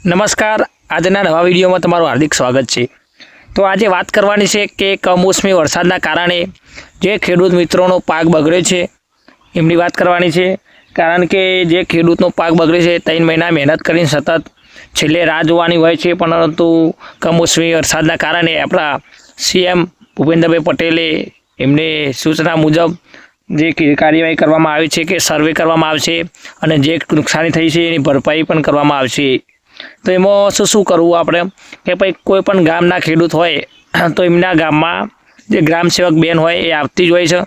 નમસ્કાર, આજના નવા વિડીયોમાં તમારું હાર્દિક સ્વાગત છે। તો આજે વાત કરવાની છે કે કમોસમી વરસાદના કારણે જે ખેડૂત મિત્રોનો પાક બગડ્યો છે એમની વાત કરવાની છે। કારણ કે જે ખેડૂતનો પાક બગડે છે 3 મહિના મહેનત કરીને સતત છેલ્લે રાહ જોવાની હોય છે, પરંતુ કમોસમી વરસાદના કારણે આપણા સીએમ ભૂપેન્દ્રભાઈ પટેલે એમને સૂચના મુજબ જે કાર્યવાહી કરવામાં આવી છે કે સર્વે કરવામાં આવશે અને જે નુકસાની થઈ છે એની ભરપાઈ પણ કરવામાં આવશે। તો એમાં શું કરવું આપણે કે ભાઈ કોઈ પણ ગામના ખેડૂત હોય તો એમના ગામમાં જે ગ્રામ સેવક બેન હોય એ આવતી જ હોય છે,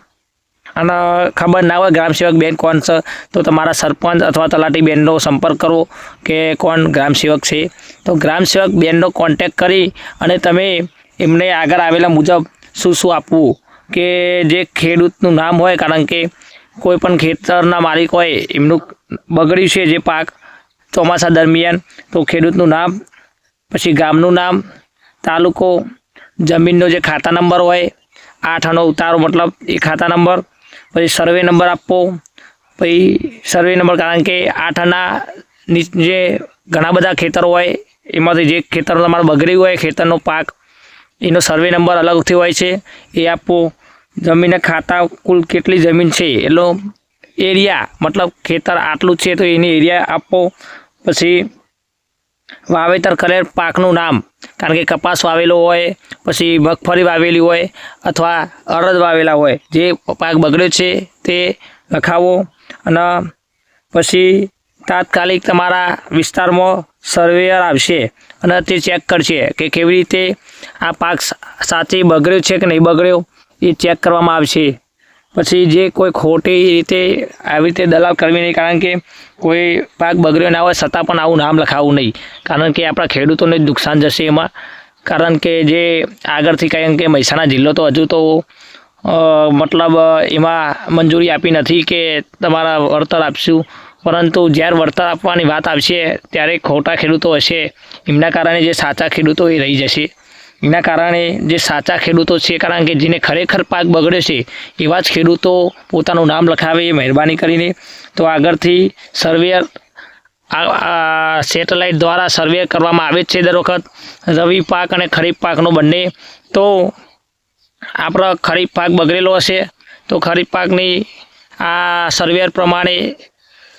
અને ખબર ના હોય ગ્રામ સેવક બેન કોણ છે તો તમારા સરપંચ અથવા તલાટી બેનનો સંપર્ક કરો કે કોણ ગ્રામ સેવક છે। તો ગ્રામ સેવક બેનનો કોન્ટેક કરી અને તમે એમને આગળ આવેલા મુજબ શું આપવું કે જે ખેડૂતનું નામ હોય, કારણ કે કોઈ પણ ખેતરના માલિક હોય એમનું બગડ્યું છે જે પાક ચોમાસા દરમિયાન, તો ખેડૂતનું નામ, પછી ગામનું નામ, તાલુકો, જમીનનો જે ખાતા નંબર હોય 8 આનો ઉતારો મતલબ એ ખાતા નંબર, પછી સર્વે નંબર આપવો। પછી સર્વે નંબર કારણ કે 8 આના જે ઘણા બધા ખેતરો હોય એમાંથી જે ખેતર તમારું બગડ્યું હોય ખેતરનો પાક એનો સર્વે નંબર અલગથી હોય છે એ આપવો। જમીનના ખાતા કુલ કેટલી જમીન છે એટલો એરિયા મતલબ ખેતર આટલું છે તો એની એરિયા આપવો। પછી વાવેતર કરેલ પાકનું નામ, કારણ કે કપાસ વાવેલો હોય, પછી મગફળી વાવેલી હોય અથવા અડદ વાવેલા હોય, જે પાક બગડ્યો છે તે લખાવો। અને પછી તાત્કાલિક તમારા વિસ્તારમાં સર્વેયર આવશે અને તે ચેક કરશે કે કેવી રીતે આ પાક સાચે બગડ્યો છે કે નહીં બગડ્યો એ ચેક કરવામાં આવશે। પછી જે કોઈ ખોટી રીતે આવી રીતે દલાલ કરવી નહીં, કારણ કે કોઈ પાક બગડ્યો ના હોય છતાં પણ આવું નામ લખાવવું નહીં, કારણ કે આપણા ખેડૂતોને જ નુકસાન જશે એમાં। કારણ કે જે આગળથી કહ્યું કે મહેસાણા જિલ્લો તો હજુ તો મતલબ એમાં મંજૂરી આપી નથી કે તમારા વળતર આપશું, પરંતુ જ્યારે વળતર આપવાની વાત આવશે ત્યારે ખોટા ખેડૂતો હશે એમના કારણે જે સાચા ખેડૂતો એ રહી જશે। એના કારણે જે સાચા ખેડૂતો છે, કારણ કે જેને ખરેખર પાક બગડ્યો છે એવા જ ખેડૂતો પોતાનું નામ લખાવે મહેરબાની કરીને। તો આગળથી સર્વેયર સેટેલાઇટ દ્વારા સર્વે કરવામાં આવે છે દર વખત રવિ પાક અને ખરીફ પાકનો બંને। તો આપણો ખરીફ પાક બગડેલો હશે તો ખરીફ પાકની આ સર્વેયર પ્રમાણે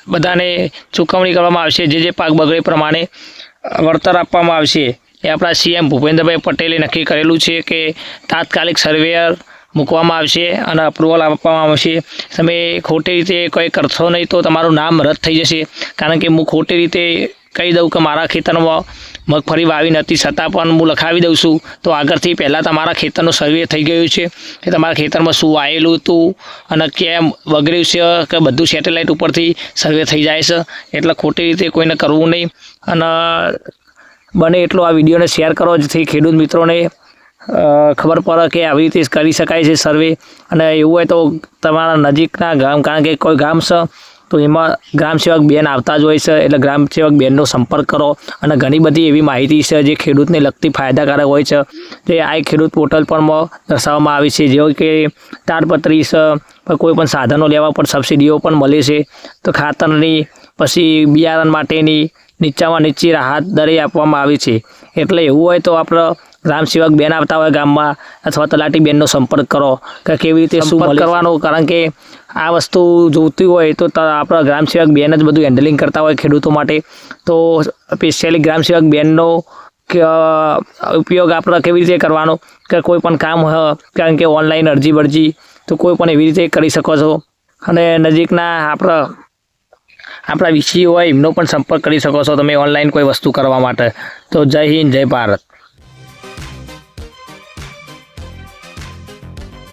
બધાને ચૂકવણી કરવામાં આવશે, જે પાક બગડે પ્રમાણે વળતર આપવામાં આવશે। એ આપણા સીએમ ભૂપેન્દ્રભાઈ પટેલે નક્કી કરેલું છે કે તાત્કાલિક સર્વેયર મૂકવામાં આવશે અને અપ્રુવલ આપવામાં આવશે। તમે ખોટી રીતે કંઈ કરશો નહીં તો તમારું નામ રદ થઈ જશે। કારણ કે હું ખોટી રીતે કહી દઉં કે મારા ખેતરમાં મગફળી વાવી નથી છતાં પણ હું લખાવી દઉં છું, તો આગળથી પહેલાં તમારા ખેતરનું સર્વે થઈ ગયું છે કે તમારા ખેતરમાં શું વાવેલું હતું અને કેમ બગડ્યું છે કે બધું સેટેલાઇટ ઉપરથી સર્વે થઈ જાય છે। એટલે ખોટી રીતે કોઈને કરવું નહીં, અને બને એટલો આ વિડીયોને શેર કરો જેથી ખેડૂત મિત્રોને ખબર પડે કે આવી રીતે કરી શકાય છે સર્વે। અને એવું હોય તો તમારા નજીકના ગામ, કારણ કે કોઈ ગામ છે તો એમાં ગ્રામ સેવક બેન આવતા જ હોય છે, એટલે ગ્રામ સેવક બેનનો સંપર્ક કરો। અને ઘણી બધી એવી માહિતી છે જે ખેડૂતને લગતી ફાયદાકારક હોય છે, જે આ ખેડૂત પોર્ટલ પરમાં દર્શાવવામાં આવી છે, જેવું કે તાડપત્રી છે, કોઈ પણ સાધનો લેવા પર સબસિડીઓ પણ મળે છે, તો ખાતરની, પછી બિયારણ માટેની નીચામાં નીચી રાહત દરે આપવામાં આવી છે। એટલે એવું હોય તો આપણે ગ્રામ સેવક બેન આવતા હોય ગામમાં અથવા તલાટી બેનનો સંપર્ક કરો કે કેવી રીતે શું કરવાનો, કારણ કે આ વસ્તુ જોઈતી હોય તો આપણા ગ્રામ સેવક બેન જ બધું હેન્ડલિંગ કરતા હોય ખેડૂતો માટે। તો સ્પેશિયલી ગ્રામ સેવક બેનનો ઉપયોગ આપણે કેવી રીતે કરવાનો કે કોઈ પણ કામ હોય, કારણ કે ઓનલાઈન અરજી તો કોઈ પણ એવી રીતે કરી શકો છો। અને નજીકના આપણા વિષય હોય એમનો પણ સંપર્ક કરી શકો છો તમે ઓનલાઈન કોઈ વસ્તુ કરવા માટે। તો જય હિન્દ, જય ભારત।